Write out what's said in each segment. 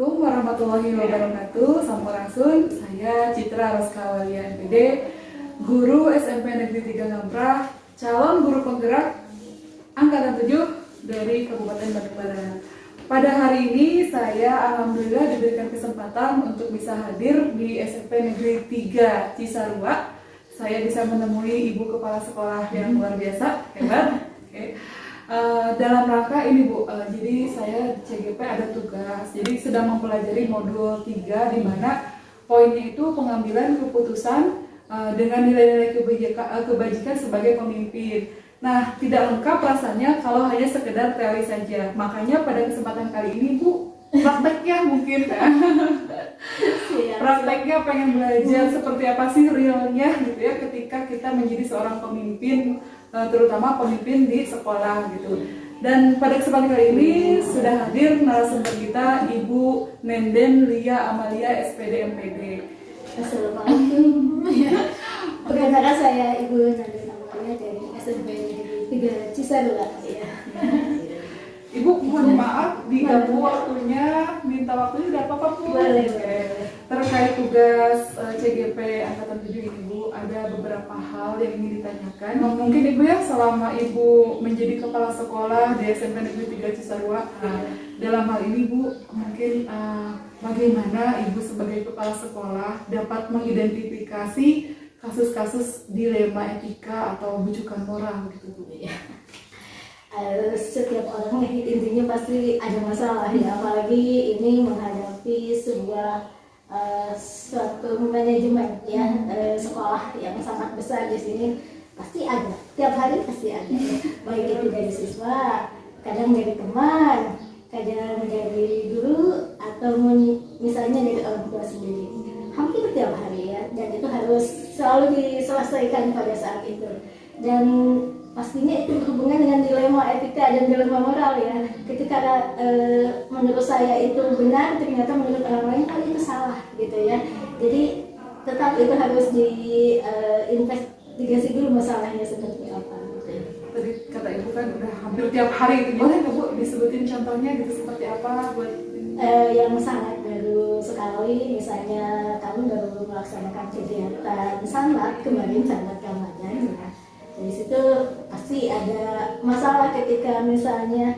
Assalamualaikum warahmatullahi wabarakatuh. Sampurasun. Saya Citra Roskawalia MPD, guru SMP Negeri 3 Ngamprah, calon guru penggerak angkatan 7 dari Kabupaten Bandung Barat. Pada hari ini saya alhamdulillah diberikan kesempatan untuk bisa hadir di SMP Negeri 3 Cisarua. Saya bisa menemui ibu kepala sekolah yang luar biasa, hebat. Okay. Dalam rangka ini Bu, jadi saya di CGP ada tugas, jadi sedang mempelajari modul 3 di mana poinnya itu pengambilan keputusan dengan nilai-nilai kebajikan sebagai pemimpin. Nah, tidak lengkap rasanya kalau hanya sekedar teori saja. Makanya pada kesempatan kali ini Bu, prakteknya mungkin prakteknya pengen belajar seperti apa sih realnya gitu ya ketika kita menjadi seorang pemimpin, terutama pemimpin di sekolah gitu. Dan pada kesempatan kali ini sudah hadir narasumber kita Ibu Nenden Lia Amalia SPD MPD. Assalamualaikum. Perkenalkan saya Ibu Nenden Amalia dari SMP Negeri 3 Cisarua. Ibu, mohon maaf diganggu waktunya, minta waktunya udah apa Bu? Boleh. Terkait tugas CGP Angkatan 7 ini Bu, ada beberapa hal yang ingin ditanyakan. Mungkin Ibu ya, selama Ibu menjadi kepala sekolah di SMP Negeri 3 Cisarua, dalam hal ini Bu, mungkin bagaimana Ibu sebagai kepala sekolah dapat mengidentifikasi kasus-kasus dilema etika atau bujukan moral gitu Bu? Setiap orang intinya pasti ada masalah ya, apalagi ini menghadapi sebuah suatu manajemen ya, sekolah yang sangat besar di sini pasti ada, tiap hari pasti ada, baik itu dari siswa, kadang dari teman, kadang dari guru, atau misalnya dari orang tua sendiri, hampir tiap hari ya, dan itu harus selalu diselesaikan pada saat itu. Dan pastinya itu berhubungan dengan dilema etika dan dilema moral ya. Ketika menurut saya itu benar, ternyata menurut orang lain itu salah gitu ya. Jadi tetap itu harus diinvestigasi dulu masalahnya seperti apa. Tadi kata Ibu kan udah hampir tiap hari itu, boleh nggak Bu disebutin contohnya gitu seperti apa buat yang sangat baru sekali, misalnya kami baru melaksanakan kegiatan sanlat kemarin, sanlat Ramadan ya. Dari situ pasti ada masalah ketika misalnya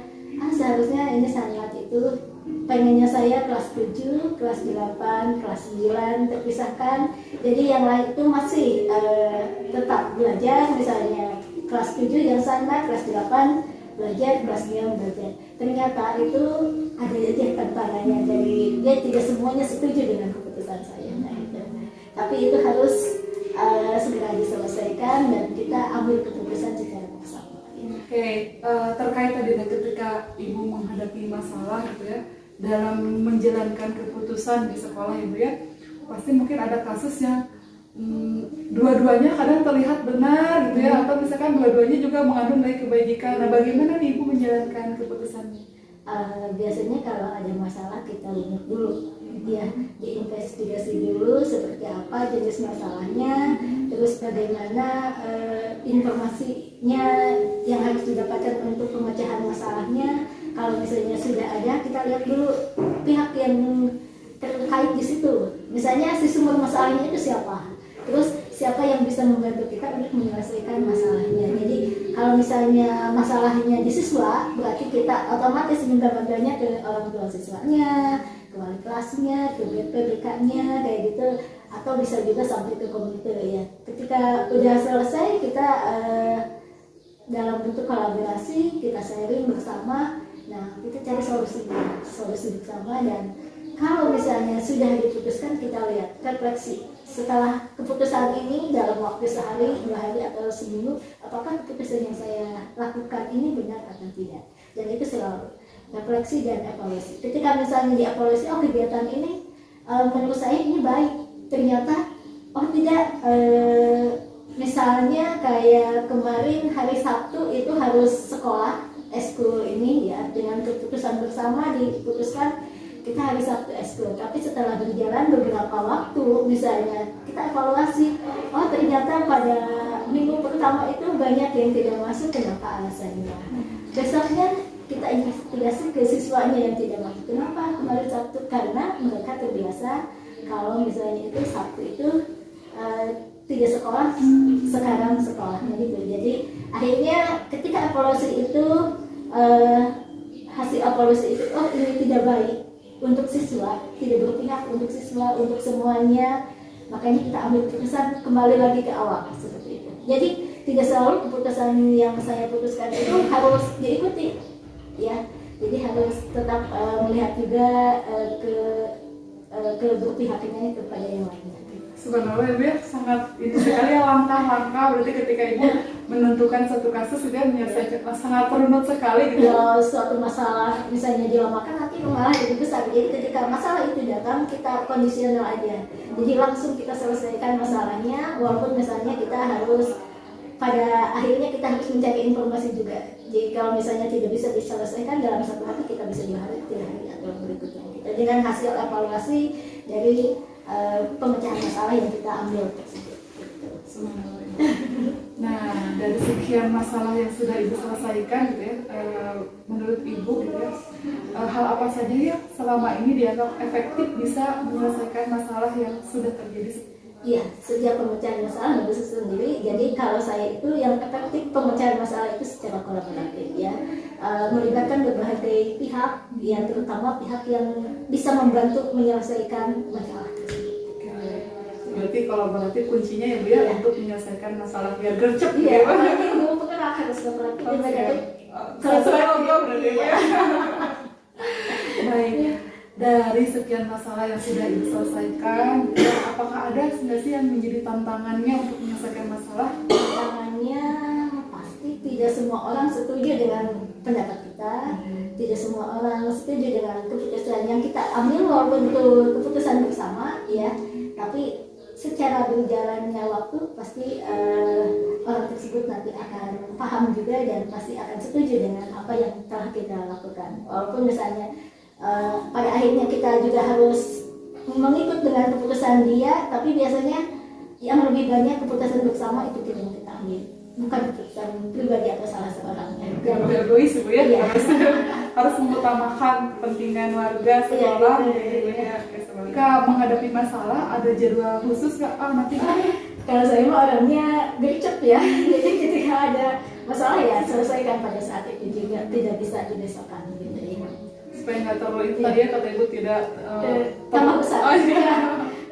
seharusnya ini sanlat itu pengennya saya kelas 7, kelas 8, kelas 9 terpisahkan, jadi yang lain itu masih tetap belajar, misalnya kelas 7 yang sanlat, kelas 8 belajar, kelas 9 belajar. Ternyata itu ada aja tantangannya, dari dia tidak semuanya setuju dengan keputusan saya. Nah, itu. Tapi itu harus segera diselesaikan dan kita ambil keputusan secara bersama. Oke, terkait tadi ketika Ibu menghadapi masalah gitu ya dalam menjalankan keputusan di sekolah Ibu ya, pasti mungkin ada kasus yang dua-duanya kadang terlihat benar gitu ya, atau misalkan dua-duanya juga mengandung nilai kebajikan. Nah, bagaimana nih Ibu menjalankan keputusannya? Biasanya kalau ada masalah kita lihat dulu ya, diinvestigasi dulu seperti apa jenis masalahnya, terus bagaimana informasinya yang harus didapatkan untuk pemecahan masalahnya. Kalau misalnya sudah ada, kita lihat dulu pihak yang terkait di situ, misalnya si sumber masalahnya itu siapa, terus siapa yang bisa membantu kita untuk menyelesaikan masalahnya. Jadi kalau misalnya masalahnya di siswa, berarti kita otomatis minta bantuannya ke orang tua siswanya, ke wali kelasnya, ke BK-nya kayak gitu, atau bisa juga sampai ke komite ya. Ketika udah selesai, kita dalam bentuk kolaborasi, kita sharing bersama. Nah, kita cari solusi bersama, dan kalau misalnya sudah diputuskan, kita lihat refleksi setelah keputusan ini dalam waktu sehari, 2 hari, atau seminggu, apakah keputusan yang saya lakukan ini benar atau tidak. Dan itu selalu refleksi dan evaluasi. Ketika misalnya dievaluasi, kegiatan ini menurut saya ini baik, ternyata tidak, misalnya kayak kemarin hari Sabtu itu harus sekolah eskul ini ya, dengan keputusan bersama diputuskan kita hari Sabtu eskul, tapi setelah berjalan beberapa waktu, misalnya kita evaluasi, ternyata pada minggu pertama itu banyak yang tidak masuk, kenapa alasannya. Besoknya kita investigasi ke siswanya yang tidak masuk. Kenapa kemarin Sabtu? Karena mereka terbiasa kalau misalnya itu Sabtu itu tidak sekolah, sekarang sekolahnya gitu. Jadi akhirnya ketika evaluasi itu hasil evaluasi itu, oh ini tidak baik untuk siswa, tidak berpihak untuk siswa, untuk semuanya, makanya kita ambil keputusan kembali lagi ke awal seperti itu. Jadi tidak selalu keputusan yang saya putuskan itu harus diikuti, ya. Jadi harus tetap melihat juga ke berpihaknya kepada yang lainnya. Subhanallah Ibu ya, sangat ini sekali ya langkah-langkah berarti ketika Ibu menentukan satu kasus itu ya menyelesaikan sangat runut sekali gitu. Kalau suatu masalah misalnya dilamakan nanti malah jadi besar. Jadi ketika masalah itu datang kita kondisional aja. Jadi langsung kita selesaikan masalahnya walaupun misalnya kita harus pada akhirnya kita harus mencari informasi juga. Jadi kalau misalnya tidak bisa diselesaikan dalam satu hari kita bisa 2 hari, 3 hari atau berikutnya. Kita dengan hasil evaluasi dari pemecahan masalah yang kita ambil tersebut. Nah, dari sekian masalah yang sudah Ibu selesaikan gitu ya, menurut Ibu gitu ya, hal apa saja ya selama ini dianggap efektif bisa menyelesaikan masalah yang sudah terjadi? Iya, sejak pemecahan masalah nggak bisa sendiri. Jadi kalau saya itu yang efektif pemecahan masalah itu secara kolaboratif ya, melibatkan berbagai pihak, yang terutama pihak yang bisa membantu menyelesaikan masalah tersebut. Berarti kolaboratif kuncinya ya Bu ya, untuk menyelesaikan masalah biar gercep gitu Iya, ya. apalagi guru penggerak harus kooperatif. Sesuai logo berarti ya. Baik. Dari sekian masalah yang sudah Ibu selesaikan, apakah ada nggak sih yang menjadi tantangannya untuk menyelesaikan masalah? Tantangannya pasti tidak semua orang setuju dengan pendapat kita, tidak semua orang setuju dengan keputusan yang kita ambil walaupun itu keputusan bersama, ya. Tapi secara berjalannya waktu pasti orang tersebut nanti akan paham juga dan pasti akan setuju dengan apa yang telah kita lakukan. Walaupun misalnya pada akhirnya kita juga harus mengikut dengan keputusan dia, tapi biasanya yang lebih banyak keputusan bersama itu kita yang kita ambil, bukan keputusan pribadi atau salah seorang. Yang egois Bu ya, Iya. harus mengutamakan kepentingan warga sekolah. Ketika menghadapi masalah ada jadwal khusus nggak? Nanti Kalau saya mah orangnya gercep ya, jadi ketika ada masalah ya selesaikan pada saat itu juga, tidak bisa dibesokkan gitu ya. Supaya nggak terlalu itu tadi ya kata Ibu tidak tambah besar. Oh, iya.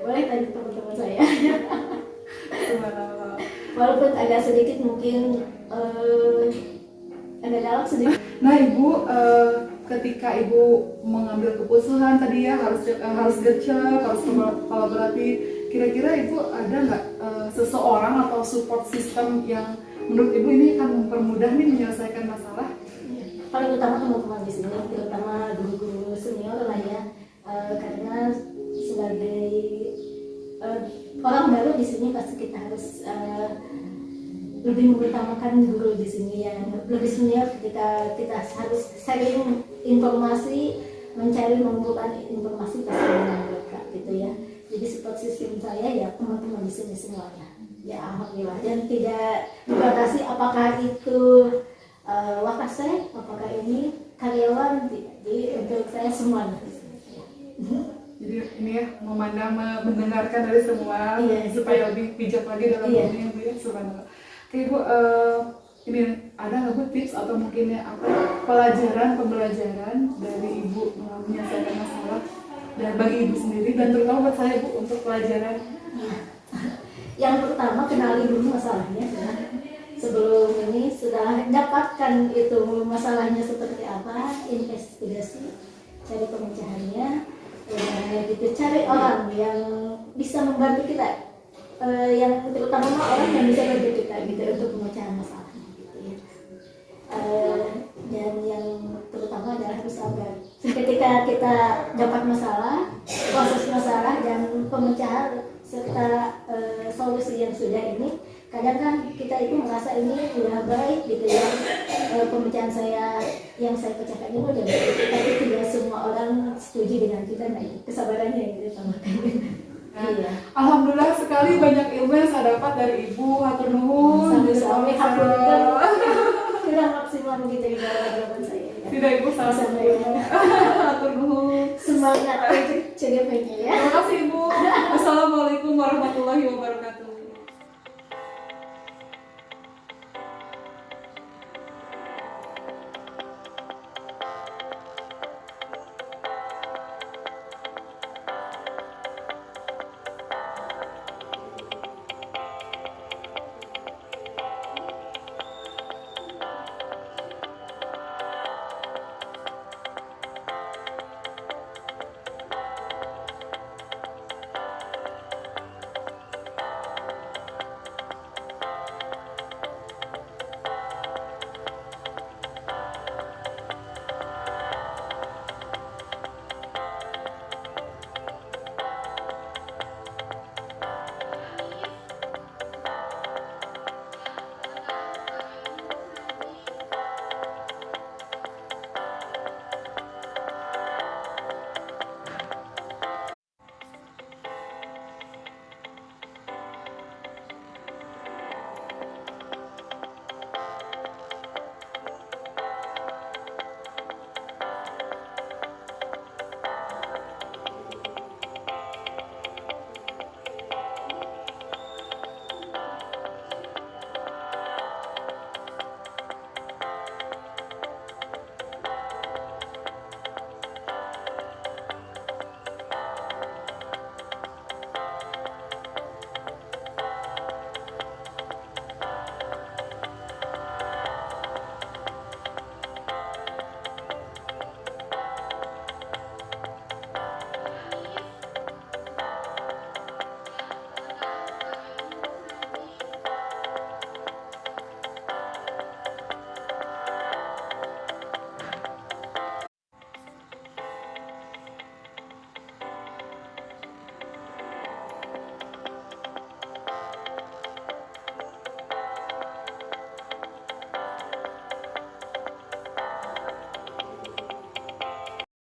Boleh tanya teman-teman saya. Subhanallah. Walaupun agak sedikit mungkin agak galak sedikit. Nah Ibu, ketika Ibu mengambil keputusan tadi ya harus gercep, harus kolaboratif, kira-kira Ibu ada nggak seseorang atau support system yang menurut Ibu ini akan mempermudah nih menyelesaikan masalah? Paling utama teman-teman di sini, terutama guru-guru senior lah ya, karena sebagai orang baru di sini pasti kita harus lebih mengutamakan guru di sini yang lebih senior ketika kita harus sharing informasi, mencari mengumpulkan informasi pasti dengan mereka gitu ya. Jadi support system saya ya teman-teman di sini semuanya. Ya alhamdulillah, dan tidak dibatasi apakah itu wakasek, apakah ini karyawan, jadi untuk saya semuanya. Jadi ini ya memandang, mendengarkan dari semua, Iya, supaya lebih bijak lagi dalam iya. dunia Bu ya. Subhanallah. Oke Ibu, ini ada nggak Bu tips atau mungkin ya apa pembelajaran dari Ibu menyelesaikan masalah dan bagi Ibu sendiri dan terutama buat saya Bu untuk pelajaran? Yang pertama kenali dulu masalahnya ya. Sebelum ini sudah dapatkan itu masalahnya seperti apa, investigasi, cari pemecahannya, gitu, cari orang yang bisa membantu kita, yang terutama orang yang bisa membantu kita gitu untuk pemecahan masalahnya gitu ya. Dan yang terutama adalah harus sabar. Ketika kita dapat masalah, proses masalah dan pemecahan serta solusi yang sudah ini, kadang kan kita itu merasa ini udah baik gitu ya, pemecahan saya yang saya pecahkan ini udah baik, tapi tidak semua orang setuju dengan kita. Nah, kesabarannya yang kita tambahkan. Iya. Alhamdulillah sekali banyak ilmu yang saya dapat dari Ibu. Hatur nuhun. Sampai sudah maksimal begitu di dalam jawaban saya. Ya. Tidak Ibu, salah Sama satu. Ibu. Atur nuhun. Semangat untuk CGP-nya ya. Terima kasih Ibu. Wassalamualaikum warahmatullahi wabarakatuh.